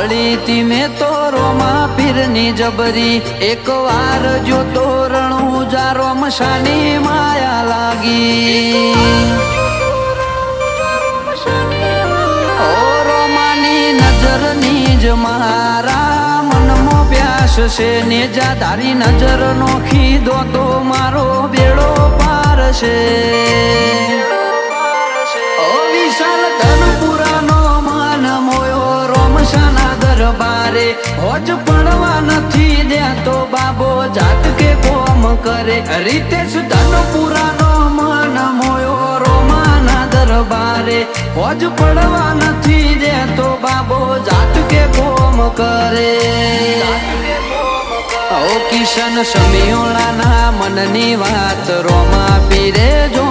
વળી તીમે તો રોમા પીરની જબરી એક વાર જો તોરણું જા રોમશાની માયા લાગી ઓ રોમાની નજરની જ મારા મનમાં પ્યાસ છે ને જા તારી નજર નોખી દો તો મારો બેડો પાર છે ઓ વિશાલ ધનપુરાનો માન મોયો રોમશાના દરબારે હોજ પડવા નથી દેતો બાબો જાત કે કોમ કરે રીતેશ ધનપુરાનો માન મોયો રોમાના દરબારે હોજ પડવા નથી દેતો બાબો જાત કે કોમ કરે ઓ કિશન સમિયોળાના મનની વાત રોમા પીરે જો